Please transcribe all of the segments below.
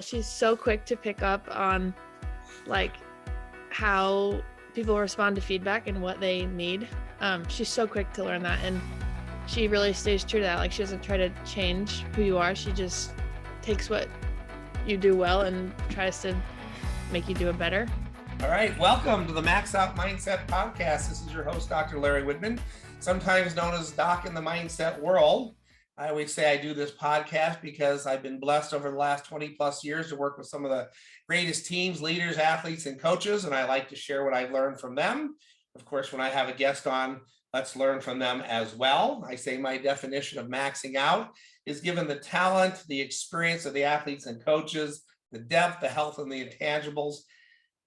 She's so quick to pick up on like how people respond to feedback and what they need. She's so quick to learn that, and she really stays true to that. Like, she doesn't try to change who you are. She just takes what you do well and tries to make you do it better. All right, welcome to the Max Out Mindset Podcast. This is your host, Dr. Larry Woodman, sometimes known as Doc in the mindset world. I always say I do this podcast because I've been blessed over the last 20 plus years to work with some of the greatest teams, leaders, athletes, and coaches, and I like to share what I've learned from them. Of course, when I have a guest on, let's learn from them as well. I say my definition of maxing out is given the talent, the experience of the athletes and coaches, the depth, the health, and the intangibles.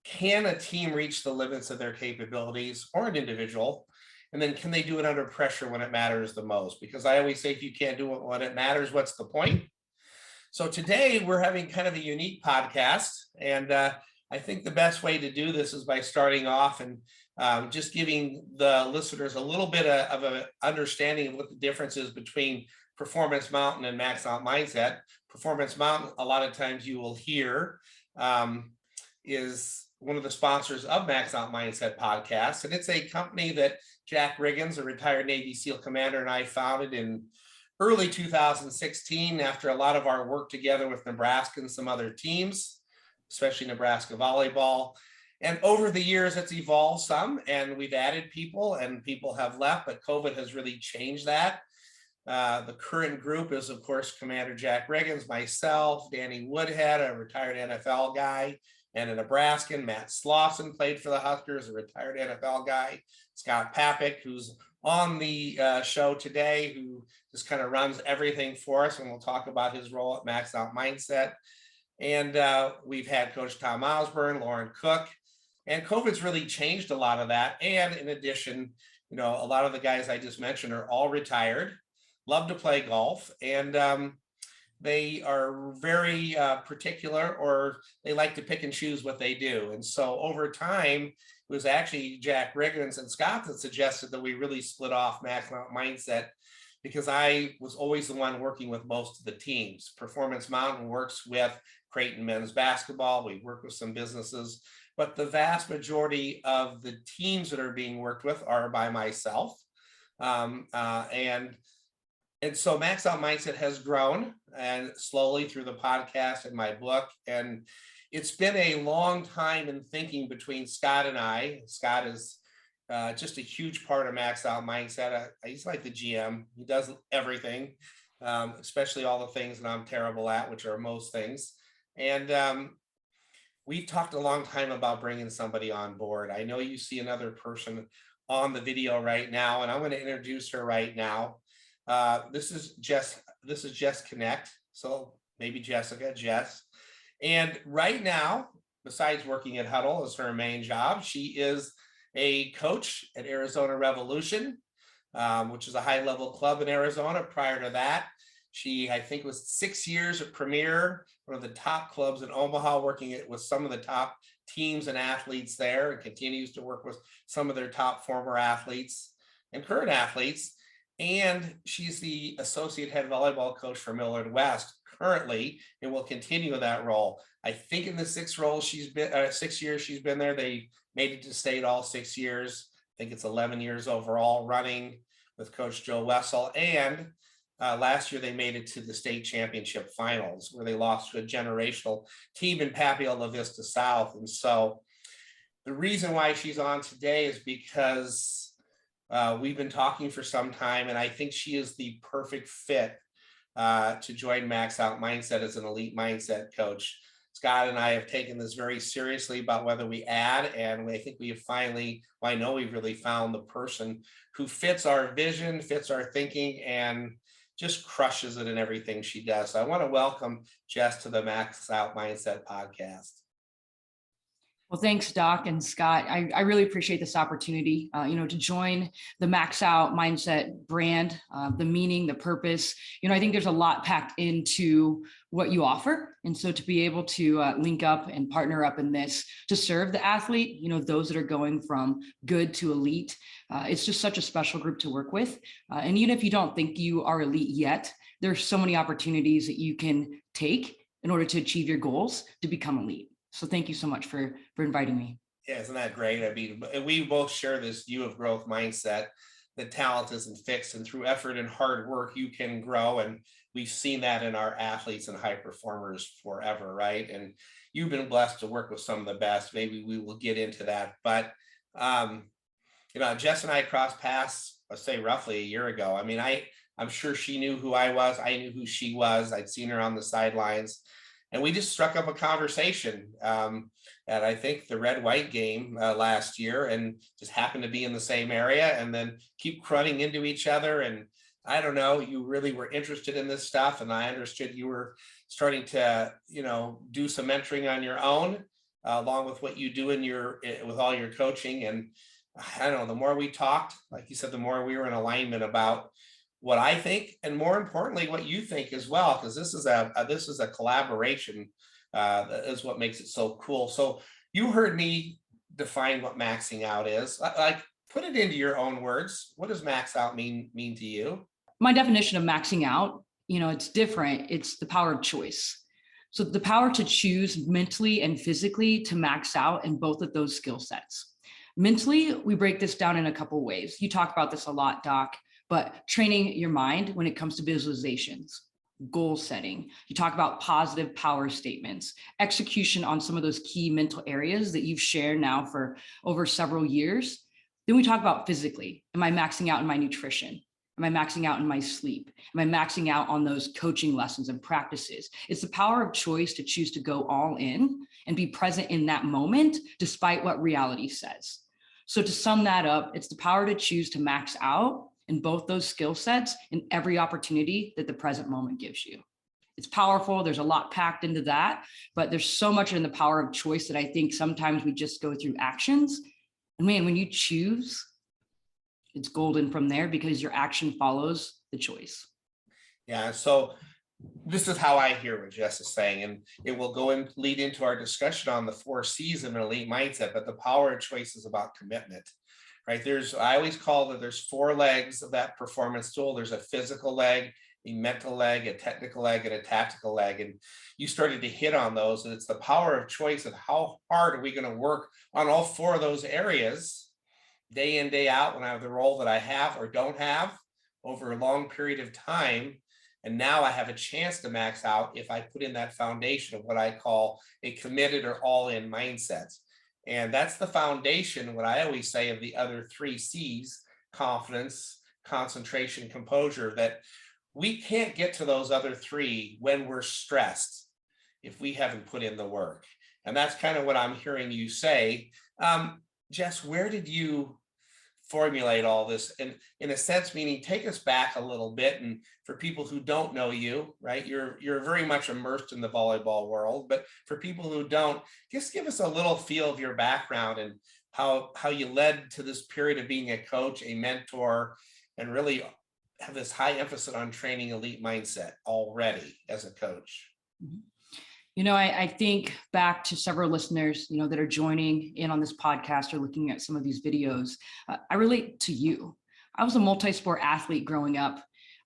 Can a team reach the limits of their capabilities, or an individual? And then can they do it under pressure when it matters the most? Because I always say, if you can't do it when it matters, what's the point? So today we're having kind of a unique podcast. And I think the best way to do this is by starting off and just giving the listeners a little bit of an understanding of what the difference is between Performance Mountain and Max Out Mindset. Performance Mountain, a lot of times you will hear, is one of the sponsors of Max Out Mindset podcast. And it's a company that Jack Riggins, a retired Navy SEAL commander, and I founded in early 2016 after a lot of our work together with Nebraska and some other teams, especially Nebraska volleyball. And over the years, it's evolved some, and we've added people, and people have left, but COVID has really changed that. The current group is, of course, Commander Jack Riggins, myself, Danny Woodhead, a retired NFL guy, and a Nebraskan. Matt Slauson played for the Huskers, a retired NFL guy. Scott Papik, who's on the show today, who just kind of runs everything for us, and we'll talk about his role at Max Out Mindset. And we've had Coach Tom Osborne, Lauren Cook, and COVID's really changed a lot of that. And in addition, a lot of the guys I just mentioned are all retired, love to play golf, and they are very particular, or they like to pick and choose what they do. And so over time, it was actually Jack Riggins and Scott that suggested that we really split off Max Out Mindset, because I was always the one working with most of the teams. Performance Mountain works with Creighton men's basketball. We work with some businesses, but the vast majority of the teams that are being worked with are by myself. And so Max Out Mindset has grown, and slowly through the podcast and my book. And it's been a long time in thinking between Scott and I. Scott is just a huge part of Max Out Mindset. He's like the GM. He does everything, especially all the things that I'm terrible at, which are most things. And we've talked a long time about bringing somebody on board. I know you see another person on the video right now, and I'm going to introduce her right now. This is Jess Knecht. So maybe Jess. And right now, besides working at Huddle as her main job, she is a coach at Arizona Revolution, which is a high-level club in Arizona. Prior to that, she, I think, was 6 years at Premier, one of the top clubs in Omaha, working with some of the top teams and athletes there, and continues to work with some of their top former athletes and current athletes. And she's the associate head volleyball coach for Millard West currently, and will continue in that role. I think in the 6 years she's been there, they made it to state all 6 years. I think it's 11 years overall running with Coach Joe Wessel. And last year they made it to the state championship finals, where they lost to a generational team in Papio La Vista South. And so the reason why she's on today is because we've been talking for some time, and I think she is the perfect fit to join Max Out Mindset as an elite mindset coach. Scott and I have taken this very seriously about whether we add, and I think we have finally, I know we've really found the person who fits our vision, fits our thinking, and just crushes it in everything she does. So I want to welcome Jess to the Max Out Mindset podcast. Well, thanks, Doc and Scott. I really appreciate this opportunity, to join the Max Out Mindset brand, the meaning, the purpose. I think there's a lot packed into what you offer. And so to be able to link up and partner up in this to serve the athlete, those that are going from good to elite, it's just such a special group to work with. And even if you don't think you are elite yet, there's so many opportunities that you can take in order to achieve your goals to become elite. So thank you so much for inviting me. Yeah, isn't that great? I mean, we both share this view of growth mindset that talent isn't fixed, and through effort and hard work, you can grow. And we've seen that in our athletes and high performers forever, right? And you've been blessed to work with some of the best. Maybe we will get into that. But, Jess and I crossed paths, let's say roughly a year ago. I mean, I'm sure she knew who I was. I knew who she was. I'd seen her on the sidelines. And we just struck up a conversation at, I think, the red-white game last year, and just happened to be in the same area, and then keep running into each other. And I don't know, you really were interested in this stuff, and I understood you were starting to, do some mentoring on your own, along with what you do with all your coaching. And I don't know, the more we talked, like you said, the more we were in alignment about what I think, and more importantly, what you think as well, because this is a collaboration. That is what makes it so cool. So you heard me define what maxing out is. Like, put it into your own words. What does max out mean to you? My definition of maxing out, it's different. It's the power of choice. So the power to choose mentally and physically to max out in both of those skill sets. Mentally, we break this down in a couple of ways. You talk about this a lot, Doc. But training your mind when it comes to visualizations, goal setting, you talk about positive power statements, execution on some of those key mental areas that you've shared now for over several years. Then we talk about physically. Am I maxing out in my nutrition? Am I maxing out in my sleep? Am I maxing out on those coaching lessons and practices? It's the power of choice to choose to go all in and be present in that moment, despite what reality says. So to sum that up, it's the power to choose to max out in both those skill sets in every opportunity that the present moment gives you. It's powerful. There's a lot packed into that, but there's so much in the power of choice that I think sometimes we just go through actions. And man, when you choose, it's golden from there because your action follows the choice. Yeah. So this is how I hear what Jess is saying, and it will go and lead into our discussion on the 4 C's of an elite mindset. But the power of choice is about commitment. Right? I always call that there's 4 legs of that performance stool. There's a physical leg, a mental leg, a technical leg, and a tactical leg. And you started to hit on those. And it's the power of choice of how hard are we going to work on all 4 of those areas day in, day out, when I have the role that I have or don't have over a long period of time. And now I have a chance to max out if I put in that foundation of what I call a committed or all-in mindset. And that's the foundation, what I always say, of the other 3 C's: confidence, concentration, composure, that we can't get to those other 3 when we're stressed if we haven't put in the work. And that's kind of what I'm hearing you say. Jess, where did you formulate all this? And in a sense, meaning, take us back a little bit. And for people who don't know you, right, you're very much immersed in the volleyball world, but for people who don't, just give us a little feel of your background and how you led to this period of being a coach, a mentor, and really have this high emphasis on training elite mindset already as a coach. I think back to several listeners, that are joining in on this podcast or looking at some of these videos. I relate to you. I was a multi-sport athlete growing up.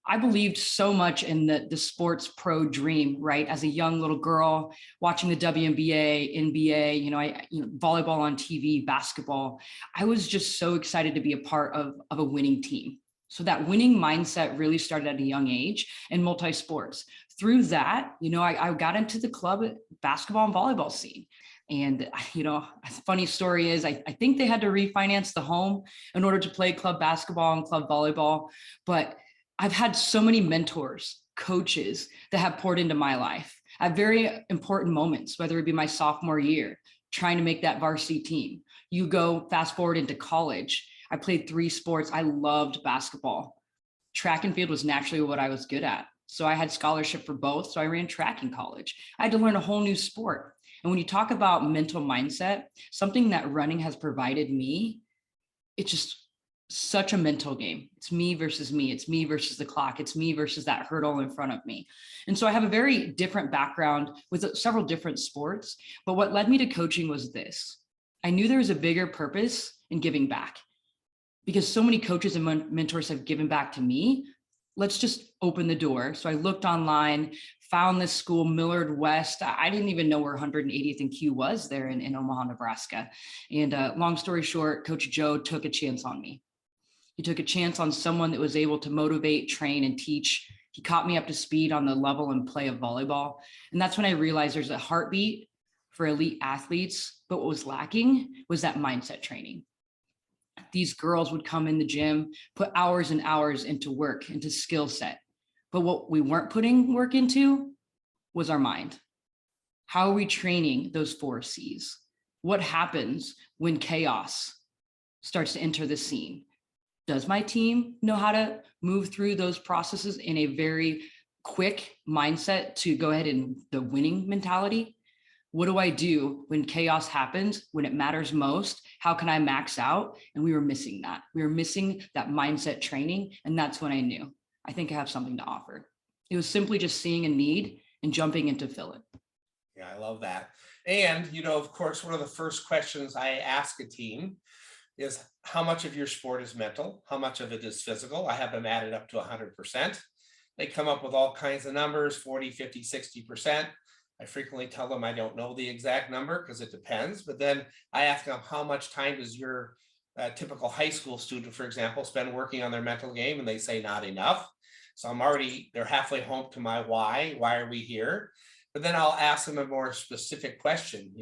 I believed so much in the sports pro dream, right? As a young little girl watching the WNBA, NBA, volleyball on TV, basketball. I was just so excited to be a part of a winning team. So that winning mindset really started at a young age in multi-sports. Through that, I got into the club basketball and volleyball scene. And, a funny story is I think they had to refinance the home in order to play club basketball and club volleyball. But I've had so many mentors, coaches that have poured into my life at very important moments, whether it be my sophomore year, trying to make that varsity team. You go fast forward into college. I played 3 sports. I loved basketball. Track and field was naturally what I was good at. So I had scholarship for both. So I ran track in college. I had to learn a whole new sport. And when you talk about mental mindset, something that running has provided me, it's just such a mental game. It's me versus me. It's me versus the clock. It's me versus that hurdle in front of me. And so I have a very different background with several different sports. But what led me to coaching was this. I knew there was a bigger purpose in giving back, because so many coaches and mentors have given back to me. let's just open the door. So I looked online, found this school, Millard West. I didn't even know where 180th and Q was there in Omaha, Nebraska. And long story short, Coach Joe took a chance on me. He took a chance on someone that was able to motivate, train, and teach. He caught me up to speed on the level and play of volleyball. And that's when I realized there's a heartbeat for elite athletes, but what was lacking was that mindset training. These girls would come in the gym, put hours and hours into work, into skill set. But what we weren't putting work into was our mind. How are we training those 4 C's? What happens when chaos starts to enter the scene? Does my team know how to move through those processes in a very quick mindset to go ahead and the winning mentality? What do I do when chaos happens, when it matters most? How can I max out? And we were missing that. We were missing that mindset training. And that's when I knew, I think I have something to offer. It was simply just seeing a need and jumping in to fill it. Yeah, I love that. And, of course, one of the first questions I ask a team is how much of your sport is mental? How much of it is physical? I have them added up to 100%. They come up with all kinds of numbers, 40, 50, 60%. I frequently tell them I don't know the exact number because it depends. But then I ask them, how much time does your typical high school student, for example, spend working on their mental game? And they say not enough. So they're halfway home to my why. Why are we here? But then I'll ask them a more specific question.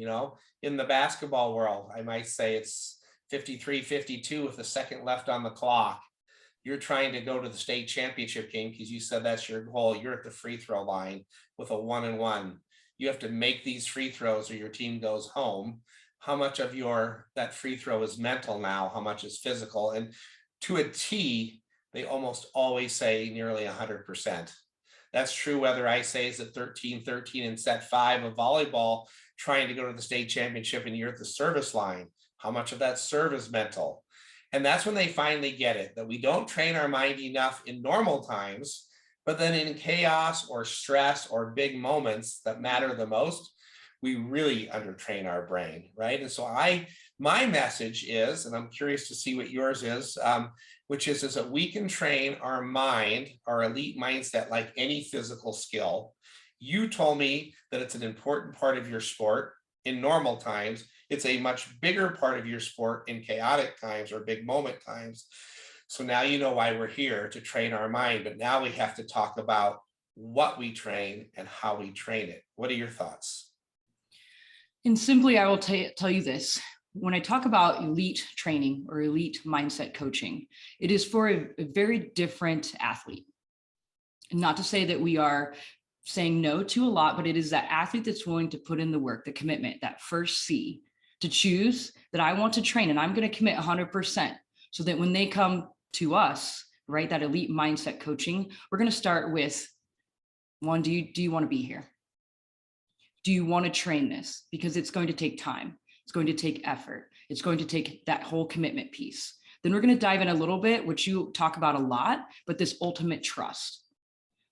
In the basketball world, I might say it's 53-52 with a second left on the clock. You're trying to go to the state championship game because you said that's your goal. You're at the free throw line with a 1-and-1. You have to make these free throws or your team goes home. How much of that free throw is mental now? How much is physical? And to a T, they almost always say nearly 100%. That's true whether I say is at 13-13 in set 5 of volleyball, trying to go to the state championship and you're at the service line. How much of that serve is mental? And that's when they finally get it, that we don't train our mind enough in normal times, but then in chaos or stress or big moments that matter the most, we really undertrain our brain, right? And so my message is, and I'm curious to see what yours is, which is that we can train our mind, our elite mindset, like any physical skill. You told me that it's an important part of your sport in normal times. It's a much bigger part of your sport in chaotic times or big moment times. So now you know why we're here, to train our mind, but now we have to talk about what we train and how we train it. What are your thoughts? And simply, I will tell you this. When I talk about elite training or elite mindset coaching, it is for a very different athlete. And not to say that we are saying no to a lot, but it is that athlete that's willing to put in the work, the commitment, that first C, to choose that I want to train and I'm going to commit 100%, so that when they come to us, right, that elite mindset coaching, we're going to start with one, do you want to be here? Do you want to train this? Because it's going to take time. It's going to take effort. It's going to take that whole commitment piece. Then we're going to dive in a little bit, which you talk about a lot, but this ultimate trust.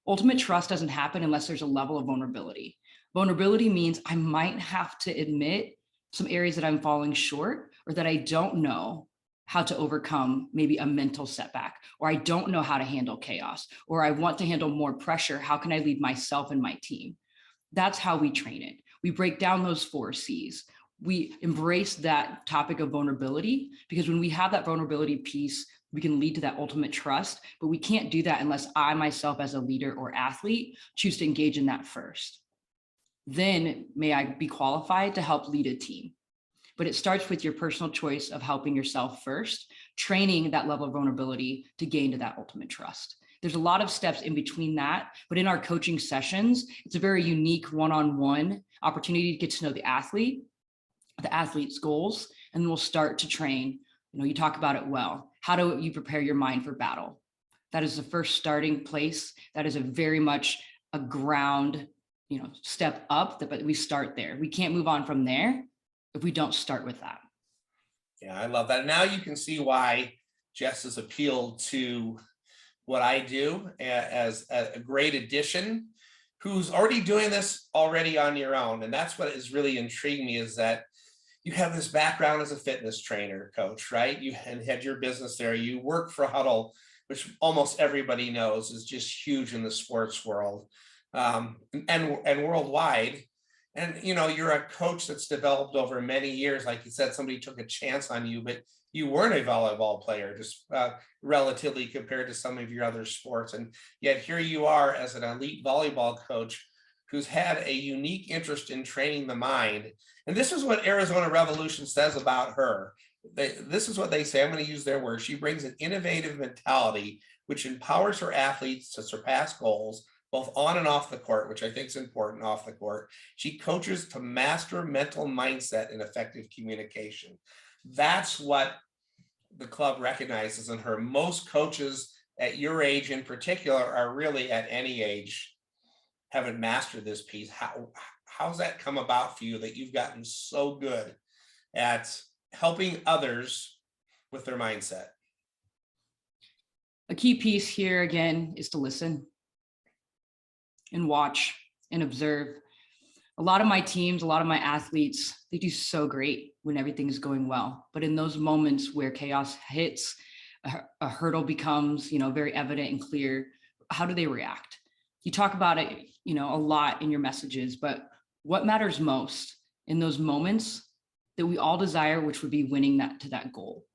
Ultimate trust doesn't happen unless there's a level of vulnerability. Vulnerability means I might have to admit some areas that I'm falling short or that I don't know how to overcome maybe a mental setback, or I don't know how to handle chaos, or I want to handle more pressure. How can I lead myself and my team? That's how we train it. We break down those 4 C's. We embrace that topic of vulnerability, because when we have that vulnerability piece, we can lead to that ultimate trust, but we can't do that unless I myself as a leader or athlete choose to engage in that first. Then may I be qualified to help lead a team. But it starts with your personal choice of helping yourself first, training that level of vulnerability to gain to that ultimate trust. There's a lot of steps in between that, but in our coaching sessions, it's a very unique one-on-one opportunity to get to know the athlete's goals, and we'll start to train. You talk about it well. How do you prepare your mind for battle? That is the first starting place. That is a very much a ground, step up, but we start there. We can't move on from there if we don't start with that. Yeah, I love that. Now you can see why Jess has appealed to what I do as a great addition, who's already doing this already on your own. And that's what is really intriguing me, is that you have this background as a fitness trainer, coach, right? You had your business there. You work for Huddle, which almost everybody knows is just huge in the sports world, and worldwide. And you're a coach that's developed over many years. Like you said, somebody took a chance on you, but you weren't a volleyball player, just relatively compared to some of your other sports. And yet here you are as an elite volleyball coach who's had a unique interest in training the mind. And this is what Arizona Revolution says about her. This is what they say. I'm going to use their words. She brings an innovative mentality which empowers her athletes to surpass goals, both on and off the court, which I think is important off the court. She coaches to master mental mindset and effective communication. That's what the club recognizes in her. Most coaches at your age in particular, are really at any age, haven't mastered this piece. How's that come about for you that you've gotten so good at helping others with their mindset? A key piece here again is to listen and watch and observe. A lot of my teams, a lot of my athletes, they do so great when everything is going well. But in those moments where chaos hits, a hurdle becomes, very evident and clear, how do they react? You talk about it, a lot in your messages, but what matters most in those moments that we all desire, which would be winning that goal?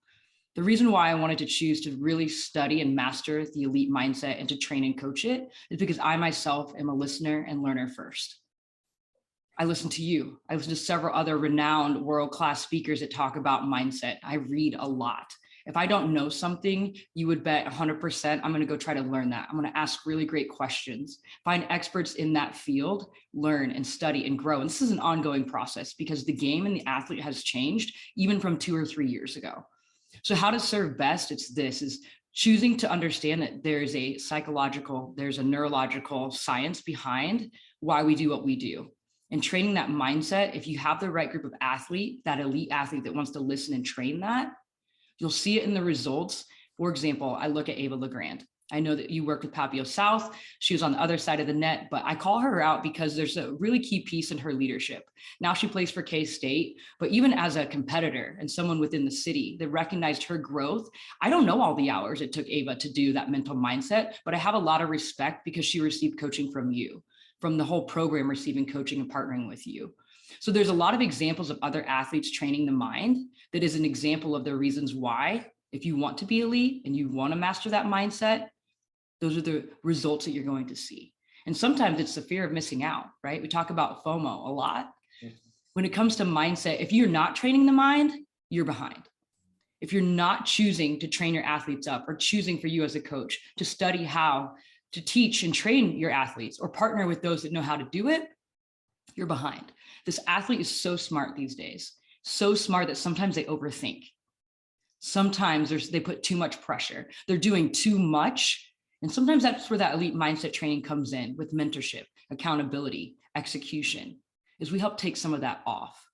The reason why I wanted to choose to really study and master the elite mindset and to train and coach it is because I myself am a listener and learner first. I listen to you. I listen to several other renowned world-class speakers that talk about mindset. I read a lot. If I don't know something, you would bet 100% I'm going to go try to learn that. I'm going to ask really great questions, find experts in that field, learn and study and grow. And this is an ongoing process because the game and the athlete has changed even from 2 or 3 years ago. So how to serve best, is choosing to understand that there's a psychological, there's a neurological science behind why we do what we do. And training that mindset, if you have the right group of athlete, that elite athlete that wants to listen and train that, you'll see it in the results. For example, I look at Ava LeGrand. I know that you worked with Papio South. She was on the other side of the net, but I call her out because there's a really key piece in her leadership. Now she plays for K-State, but even as a competitor and someone within the city that recognized her growth, I don't know all the hours it took Ava to do that mental mindset, but I have a lot of respect because she received coaching from you, from the whole program receiving coaching and partnering with you. So there's a lot of examples of other athletes training the mind that is an example of the reasons why, if you want to be elite and you want to master that mindset, those are the results that you're going to see. And sometimes it's the fear of missing out, right? We talk about FOMO a lot. When it comes to mindset, if you're not training the mind, you're behind. If you're not choosing to train your athletes up or choosing for you as a coach to study how to teach and train your athletes or partner with those that know how to do it, you're behind. This athlete is so smart these days, so smart that sometimes they overthink. Sometimes they put too much pressure. They're doing too much. And sometimes that's where that elite mindset training comes in with mentorship, accountability, execution, is we help take some of that off.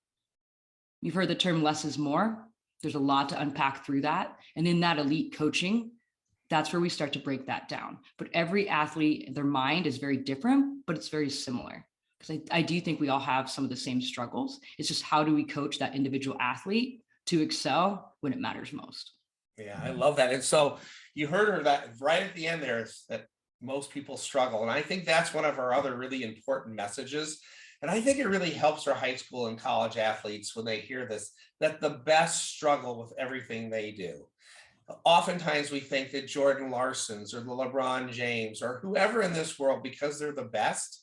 You've heard the term less is more. There's a lot to unpack through that. And in that elite coaching, that's where we start to break that down. But every athlete, their mind is very different, but it's very similar. Because I do think we all have some of the same struggles. It's just how do we coach that individual athlete to excel when it matters most? Yeah, I love that. And so you heard her that right at the end there is that most people struggle. And I think that's one of our other really important messages. And I think it really helps our high school and college athletes when they hear this, that the best struggle with everything they do. Oftentimes we think that Jordan Larson's or the LeBron James or whoever in this world, because they're the best,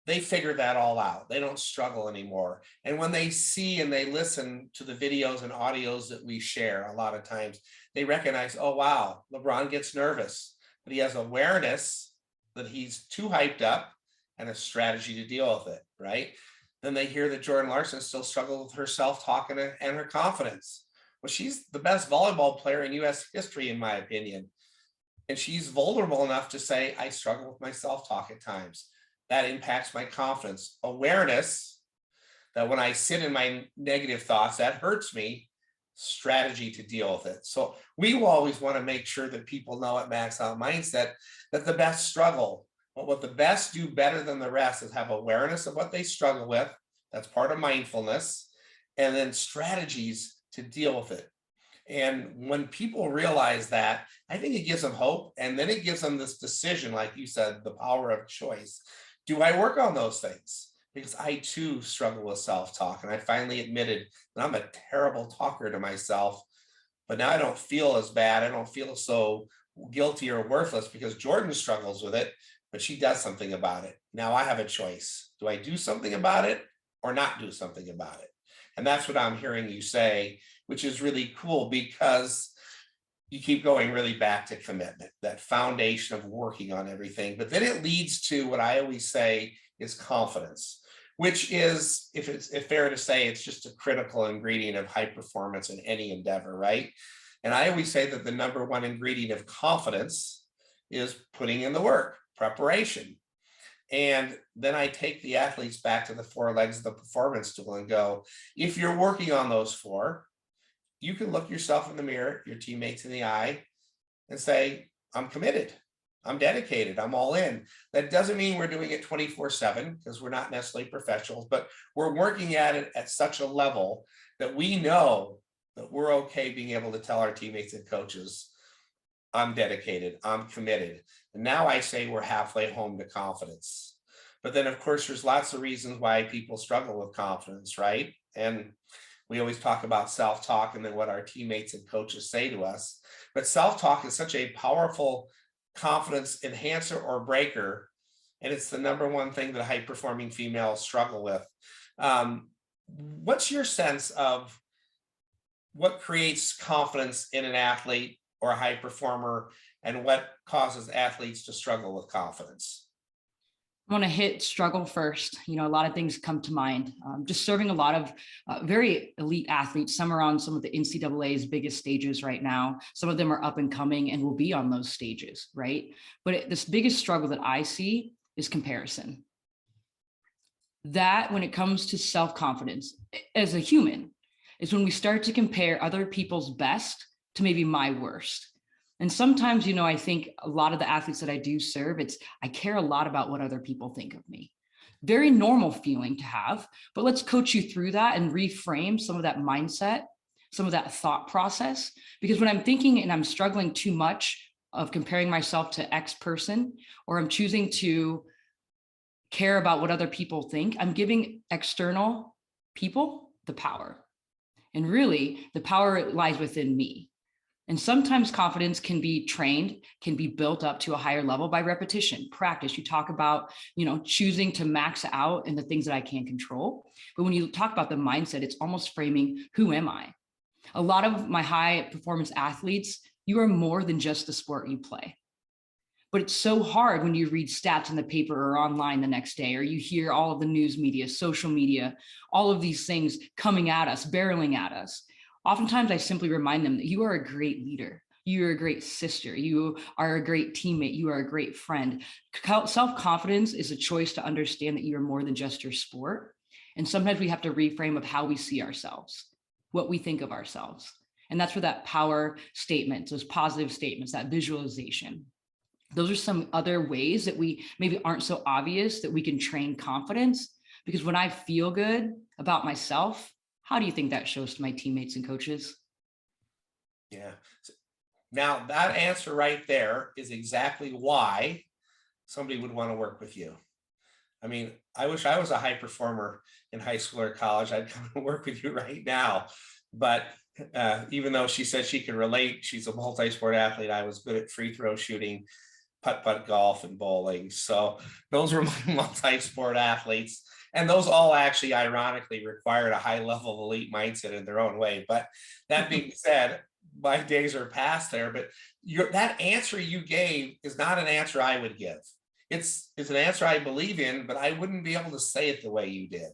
they figure that all out. They don't struggle anymore. And when they see and they listen to the videos and audios that we share, a lot of times they recognize, oh, wow, LeBron gets nervous, but he has awareness that he's too hyped up and a strategy to deal with it, right? Then they hear that Jordan Larson still struggles with her self-talk and her confidence. Well, she's the best volleyball player in US history, in my opinion. And she's vulnerable enough to say, I struggle with my self-talk at times. That impacts my confidence. Awareness that when I sit in my negative thoughts, that hurts me. Strategy to deal with it. So we will always want to make sure that people know at Max Out Mindset that the best struggle, but what the best do better than the rest is have awareness of what they struggle with. That's part of mindfulness. And then strategies to deal with it. And when people realize that, I think it gives them hope. And then it gives them this decision, like you said, the power of choice. Do I work on those things? Because I too struggle with self-talk. And I finally admitted that I'm a terrible talker to myself. But now I don't feel as bad. I don't feel so guilty or worthless because Jordan struggles with it, but she does something about it. Now I have a choice. Do I do something about it or not do something about it? And that's what I'm hearing you say, which is really cool because you keep going really back to commitment, that foundation of working on everything. But then it leads to what I always say is confidence, which is, if fair to say, it's just a critical ingredient of high performance in any endeavor, right? And I always say that the number one ingredient of confidence is putting in the work, preparation. And then I take the athletes back to the 4 legs of the performance stool and go, if you're working on those 4, you can look yourself in the mirror, your teammates in the eye, and say, I'm committed. I'm dedicated. I'm all in. That doesn't mean we're doing it 24/7 because we're not necessarily professionals, but we're working at it at such a level that we know that we're okay being able to tell our teammates and coaches, I'm dedicated, I'm committed. And now I say we're halfway home to confidence. But then, of course, there's lots of reasons why people struggle with confidence, right? And we always talk about self-talk and then what our teammates and coaches say to us. But self-talk is such a powerful confidence enhancer or breaker. And it's the number one thing that high-performing females struggle with. What's your sense of what creates confidence in an athlete or a high performer, and what causes athletes to struggle with confidence? I want to hit struggle first. A lot of things come to mind. Just serving a lot of very elite athletes. Some are on some of the NCAA's biggest stages right now. Some of them are up and coming and will be on those stages, right? But this biggest struggle that I see is comparison. That when it comes to self-confidence as a human is when we start to compare other people's best to maybe my worst. And sometimes, I think a lot of the athletes that I do serve, I care a lot about what other people think of me. Very normal feeling to have, but let's coach you through that and reframe some of that mindset, some of that thought process. Because when I'm thinking and I'm struggling too much of comparing myself to X person, or I'm choosing to care about what other people think, I'm giving external people the power. And really, the power lies within me. And sometimes confidence can be trained, can be built up to a higher level by repetition, practice. You talk about, choosing to max out in the things that I can control. But when you talk about the mindset, it's almost framing, who am I? A lot of my high performance athletes, you are more than just the sport you play. But it's so hard when you read stats in the paper or online the next day, or you hear all of the news media, social media, all of these things coming at us, barreling at us. Oftentimes, I simply remind them that you are a great leader. You are a great sister. You are a great teammate. You are a great friend. Self-confidence is a choice to understand that you are more than just your sport. And sometimes we have to reframe of how we see ourselves, what we think of ourselves. And that's where that power statement, those positive statements, that visualization. Those are some other ways that we maybe aren't so obvious that we can train confidence. Because when I feel good about myself, how do you think that shows to my teammates and coaches? Yeah. Now that answer right there is exactly why somebody would want to work with you. I mean, I wish I was a high performer in high school or college. I'd come and work with you right now. But even though she said she can relate, she's a multi-sport athlete. I was good at free throw shooting, putt-putt golf, and bowling. So those were my multi-sport athletes. And those all actually, ironically, required a high level of elite mindset in their own way. But that being said, my days are past there. But that answer you gave is not an answer I would give. It's an answer I believe in, but I wouldn't be able to say it the way you did.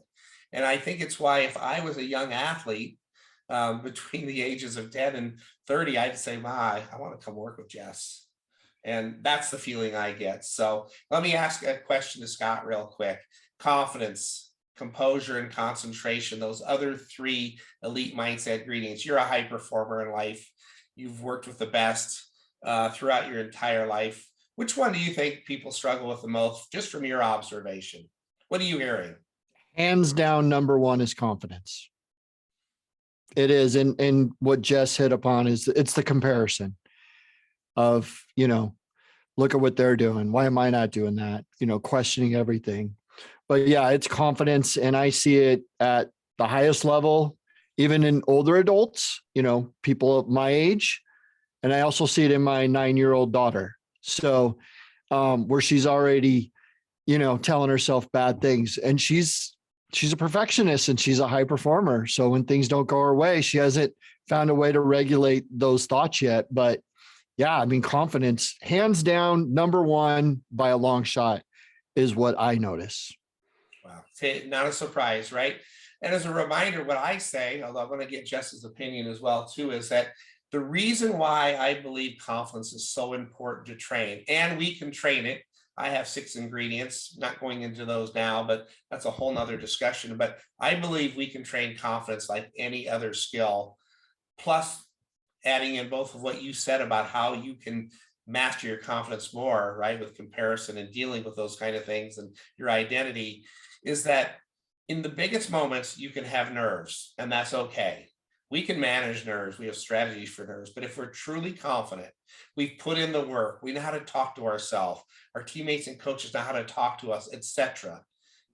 And I think it's why if I was a young athlete between the ages of 10 and 30, I'd say, I want to come work with Jess. And that's the feeling I get. So let me ask a question to Scott real quick. Confidence, composure, and concentration, those other 3 elite mindset ingredients. You're a high performer in life. You've worked with the best throughout your entire life. Which one do you think people struggle with the most, just from your observation? What are you hearing? Hands down, number one is confidence. It is. And what Jess hit upon is it's the comparison of, look at what they're doing. Why am I not doing that? Questioning everything. But yeah, it's confidence. And I see it at the highest level, even in older adults, people of my age. And I also see it in my 9-year-old daughter. So where she's already, telling herself bad things, and she's a perfectionist and she's a high performer. So when things don't go her way, she hasn't found a way to regulate those thoughts yet. But yeah, I mean, confidence, hands down, number one by a long shot is what I notice. Wow. Not a surprise, right? And as a reminder, what I say, although I'm going to get Jess's opinion as well, too, is that the reason why I believe confidence is so important to train, and we can train it. I have 6 ingredients, not going into those now, but that's a whole nother discussion. But I believe we can train confidence like any other skill, plus adding in both of what you said about how you can master your confidence more, right? With comparison and dealing with those kind of things and your identity, is that in the biggest moments, you can have nerves, and that's okay. We can manage nerves. We have strategies for nerves. But if we're truly confident, we've put in the work, we know how to talk to ourselves, our teammates and coaches know how to talk to us, etc.,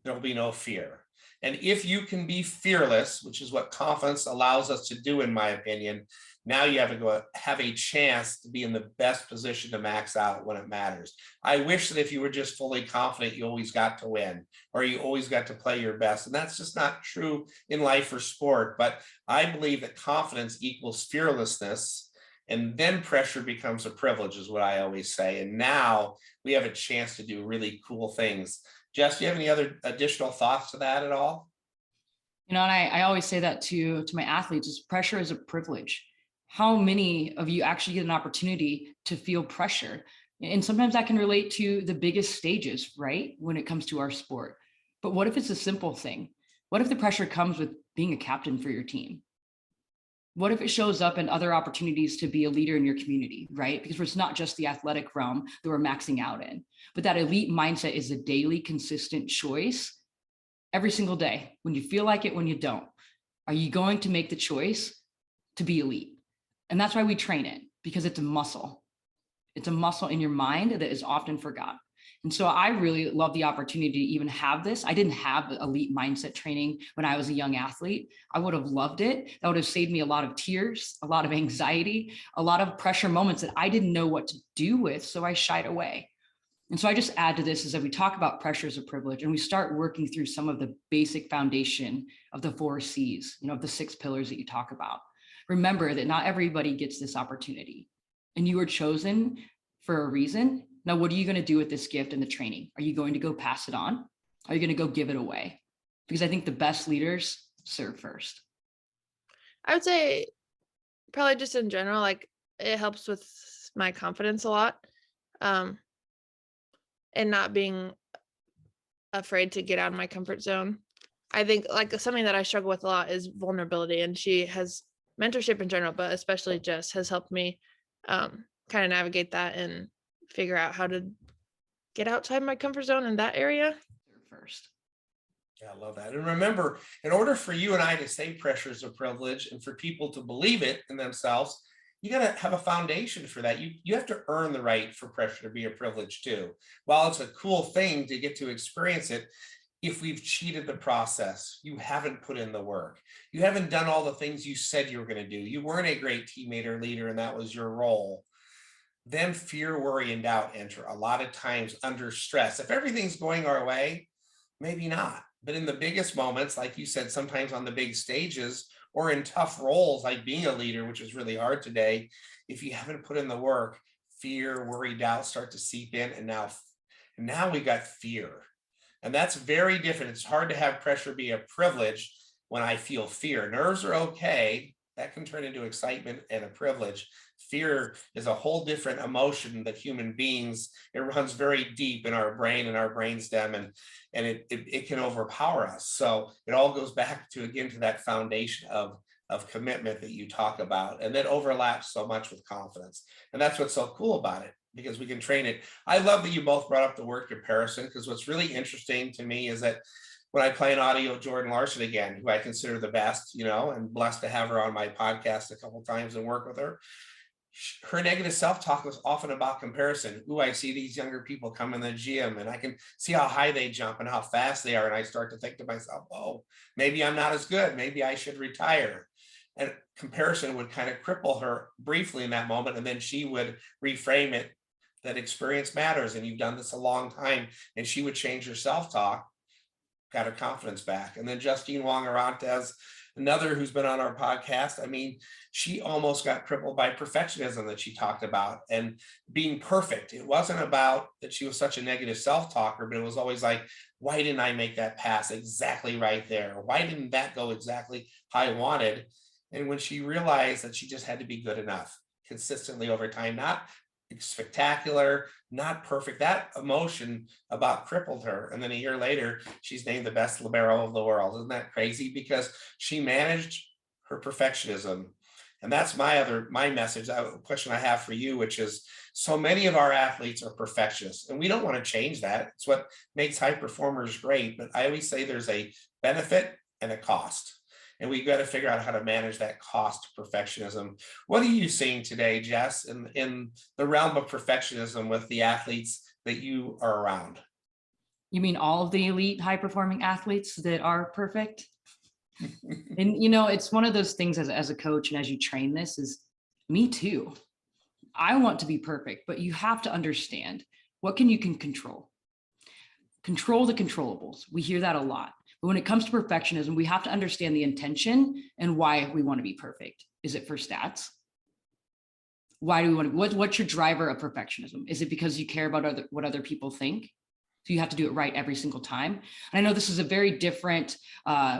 there will be no fear. And if you can be fearless, which is what confidence allows us to do, in my opinion, now you have a chance to be in the best position to max out when it matters. I wish that if you were just fully confident, you always got to win, or you always got to play your best. And that's just not true in life or sport. But I believe that confidence equals fearlessness, and then pressure becomes a privilege, is what I always say. And now we have a chance to do really cool things. Jess, do you have any other additional thoughts to that at all? And I always say that to my athletes, is pressure is a privilege. How many of you actually get an opportunity to feel pressure? And sometimes that can relate to the biggest stages, right? When it comes to our sport. But what if it's a simple thing? What if the pressure comes with being a captain for your team? What if it shows up in other opportunities to be a leader in your community, right? Because it's not just the athletic realm that we're maxing out in, but that elite mindset is a daily, consistent choice every single day. When you feel like it, when you don't, are you going to make the choice to be elite? And that's why we train it, because it's a muscle. It's a muscle in your mind that is often forgotten. And so I really love the opportunity to even have this. I didn't have elite mindset training when I was a young athlete. I would have loved it. That would have saved me a lot of tears, a lot of anxiety, a lot of pressure moments that I didn't know what to do with. So I shied away. And so I just add to this is that we talk about pressure as a privilege, and we start working through some of the basic foundation of the 4 C's, of the 6 pillars that you talk about. Remember that not everybody gets this opportunity, and you were chosen for a reason. Now, what are you going to do with this gift and the training? Are you going to go pass it on? Are you going to go give it away? Because I think the best leaders serve first. I would say probably just in general, like it helps with my confidence a lot. And not being afraid to get out of my comfort zone. I think like something that I struggle with a lot is vulnerability, and she has mentorship in general, but especially Jess has helped me kind of navigate that and figure out how to get outside my comfort zone in that area First. Yeah, I love that. And remember, in order for you and I to say pressure is a privilege and for people to believe it in themselves, you got to have a foundation for that. You have to earn the right for pressure to be a privilege too. While it's a cool thing to get to experience it, if we've cheated the process, you haven't put in the work, you haven't done all the things you said you were going to do, you weren't a great teammate or leader, and that was your role, then fear, worry, and doubt enter a lot of times under stress. If everything's going our way, maybe not. But in the biggest moments, like you said, sometimes on the big stages or in tough roles, like being a leader, which is really hard today, if you haven't put in the work, fear, worry, doubt start to seep in. And now we got fear. And that's very different. It's hard to have pressure be a privilege when I feel fear. Nerves are okay. That can turn into excitement and a privilege. Fear is a whole different emotion that human beings, it runs very deep in our brain and our brainstem, and it can overpower us. So it all goes back to, again, to that foundation of commitment that you talk about, and that overlaps so much with confidence. And that's what's so cool about it, because we can train it. I love that you both brought up the word comparison, because what's really interesting to me is that when I play an audio of Jordan Larson again, who I consider the best, and blessed to have her on my podcast a couple times and work with her. Her negative self-talk was often about comparison. Ooh, I see these younger people come in the gym and I can see how high they jump and how fast they are. And I start to think to myself, oh, maybe I'm not as good. Maybe I should retire. And comparison would kind of cripple her briefly in that moment. And then she would reframe it that experience matters. And you've done this a long time. And she would change her self-talk, got her confidence back. And then Justine Wong-Arantes, another who's been on our podcast. I mean, she almost got crippled by perfectionism that she talked about and being perfect. It wasn't about that she was such a negative self-talker, but it was always like, why didn't I make that pass exactly right there? Why didn't that go exactly how I wanted? And when she realized that she just had to be good enough consistently over time, not spectacular, not perfect, that emotion about crippled her. And then a year later, she's named the best libero of the world. Isn't that crazy? Because she managed her perfectionism. And that's my message, a question I have for you, which is so many of our athletes are perfectionists and we don't want to change that. It's what makes high performers great. But I always say there's a benefit and a cost. And we've got to figure out how to manage that cost to perfectionism. What are you seeing today, Jess, in the realm of perfectionism with the athletes that you are around? You mean all of the elite high performing athletes that are perfect? And it's one of those things as a coach and as you train this is me too. I want to be perfect, but you have to understand what you can control. Control the controllables. We hear that a lot. But when it comes to perfectionism, we have to understand the intention and why we want to be perfect. Is it for stats? Why do we want to? What's your driver of perfectionism? Is it because you care about what other people think? So you have to do it right every single time. And I know this is a very different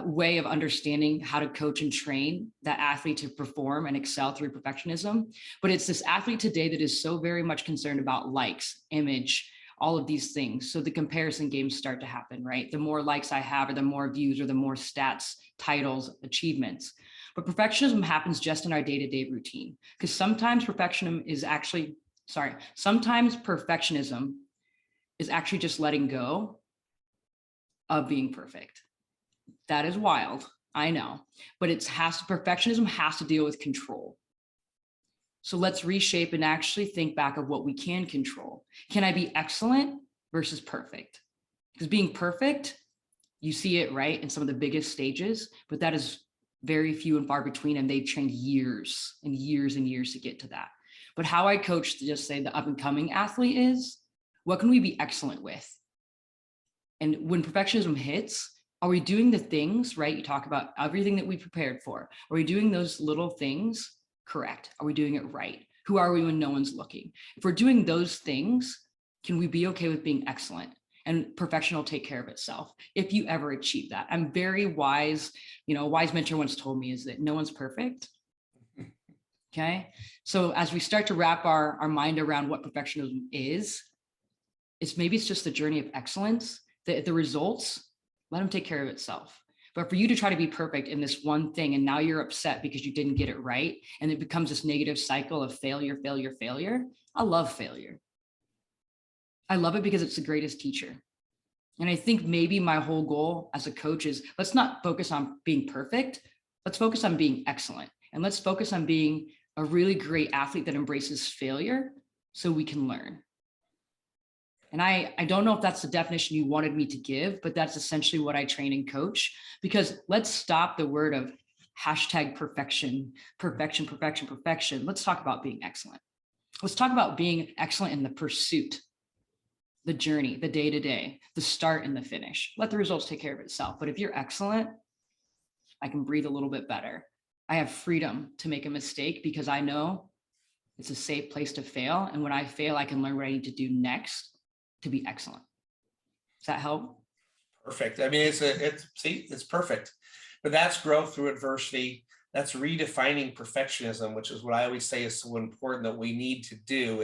way of understanding how to coach and train that athlete to perform and excel through perfectionism. But it's this athlete today that is so very much concerned about likes, image, all of these things. So the comparison games start to happen, right? The more likes I have, or the more views, or the more stats, titles, achievements. But perfectionism happens just in our day-to-day routine. Because sometimes perfectionism is actually just letting go of being perfect. That is wild, I know. But perfectionism has to deal with control. So let's reshape and actually think back of what we can control. Can I be excellent versus perfect? Because being perfect, you see it right in some of the biggest stages, but that is very few and far between, and they've trained years and years and years to get to that. But how I coach to just say the up and coming athlete is, what can we be excellent with? And when perfectionism hits, are we doing the things, right? You talk about everything that we prepared for. Are we doing those little things correct? Are we doing it right? Who are we when no one's looking? If we're doing those things, can we be okay with being excellent? And perfection will take care of itself if you ever achieve that. I'm very wise. A wise mentor once told me is that no one's perfect. Okay. So as we start to wrap our mind around what perfectionism is, it's just the journey of excellence. The results, let them take care of itself. But for you to try to be perfect in this one thing, and now you're upset because you didn't get it right, and it becomes this negative cycle of failure, failure, failure. I love failure. I love it because it's the greatest teacher. And I think maybe my whole goal as a coach is, let's not focus on being perfect. Let's focus on being excellent. And let's focus on being a really great athlete that embraces failure so we can learn. And I don't know if that's the definition you wanted me to give, but that's essentially what I train and coach, because let's stop the word of #perfection. Let's talk about being excellent. Let's talk about being excellent in the pursuit, the journey, the day-to-day, the start and the finish. Let the results take care of itself. But if you're excellent, I can breathe a little bit better. I have freedom to make a mistake because I know it's a safe place to fail. And when I fail, I can learn what I need to do next to be excellent. Does that help? Perfect. I mean, it's perfect. But that's growth through adversity. That's redefining perfectionism, which is what I always say is so important that we need to do.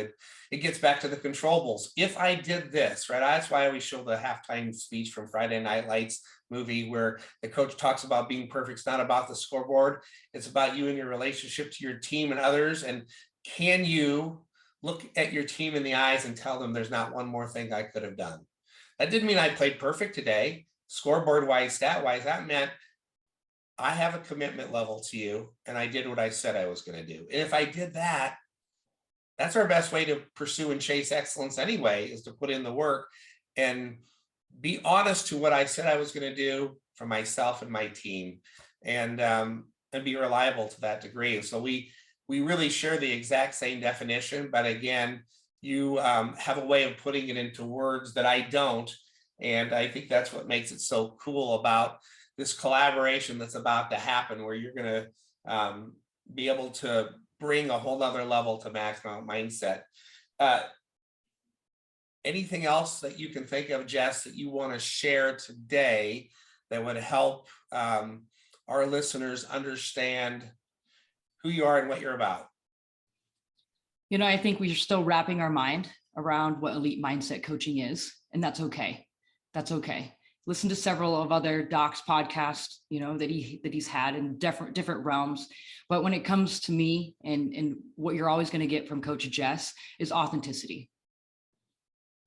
It gets back to the controllables. If I did this, right? That's why I always show the halftime speech from Friday Night Lights movie where the coach talks about being perfect. It's not about the scoreboard. It's about you and your relationship to your team and others. And can you look at your team in the eyes and tell them there's not one more thing I could have done? That didn't mean I played perfect today. scoreboard wise, stat wise, that meant I have a commitment level to you and I did what I said I was going to do. And if I did that, that's our best way to pursue and chase excellence anyway, is to put in the work and be honest to what I said I was going to do for myself and my team, and be reliable to that degree. And so we really share the exact same definition, but again, you have a way of putting it into words that I don't. And I think that's what makes it so cool about this collaboration that's about to happen, where you're going to be able to bring a whole nother level to maximum mindset. Anything else that you can think of, Jess, that you want to share today that would help our listeners understand who you are and what you're about? I think we're still wrapping our mind around what elite mindset coaching is, and that's okay. That's okay. Listen to several of other Doc's podcasts, that he's had in different realms. But when it comes to me, and what you're always going to get from Coach Jess is authenticity.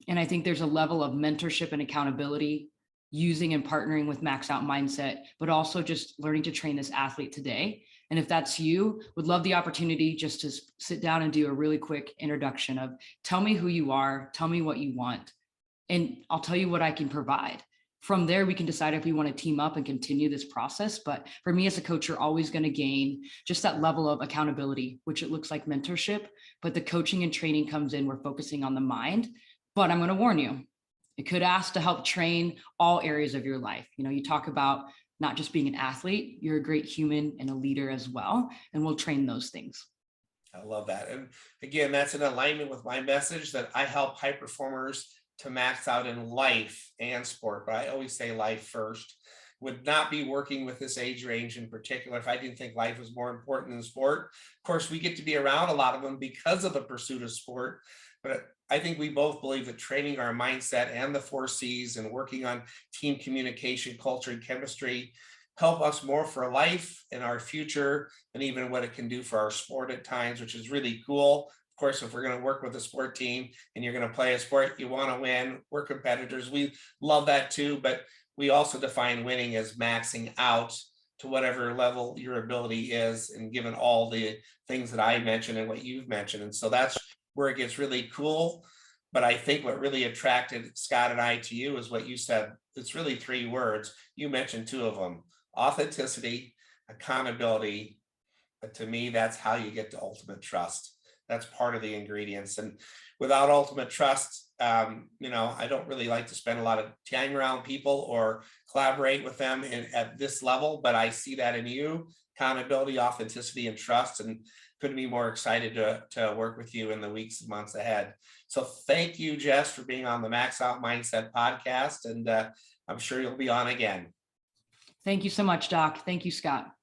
And I think there's a level of mentorship and accountability using and partnering with Max Out Mindset, but also just learning to train this athlete today. And if that's you, would love the opportunity just to sit down and do a really quick introduction of, tell me who you are, tell me what you want, and I'll tell you what I can provide. From there, we can decide if we want to team up and continue this process. But for me as a coach, you're always going to gain just that level of accountability, which it looks like mentorship, but the coaching and training comes in, we're focusing on the mind. But I'm going to warn you, it could ask to help train all areas of your life. You talk about not just being an athlete, you're a great human and a leader as well. And we'll train those things. I love that. And again, that's in alignment with my message that I help high performers to max out in life and sport, but I always say life first. Would not be working with this age range in particular if I didn't think life was more important than sport. Of course, we get to be around a lot of them because of the pursuit of sport, but I think we both believe that training our mindset and the 4 C's and working on team communication, culture, and chemistry help us more for life and our future than even what it can do for our sport at times, which is really cool. Of course, if we're going to work with a sport team and you're going to play a sport, you want to win. We're competitors. We love that too, but we also define winning as maxing out to whatever level your ability is, and given all the things that I mentioned and what you've mentioned. And so that's where it gets really cool. But I think what really attracted Scott and I to you is what you said. It's really 3 words. You mentioned 2 of them: authenticity, accountability. But to me, that's how you get to ultimate trust. That's part of the ingredients. And without ultimate trust, I don't really like to spend a lot of time around people or collaborate with them at this level, but I see that in you: accountability, authenticity, and trust, and couldn't be more excited to work with you in the weeks and months ahead. So thank you, Jess, for being on the Max Out Mindset podcast, and I'm sure you'll be on again. Thank you so much, Doc. Thank you, Scott.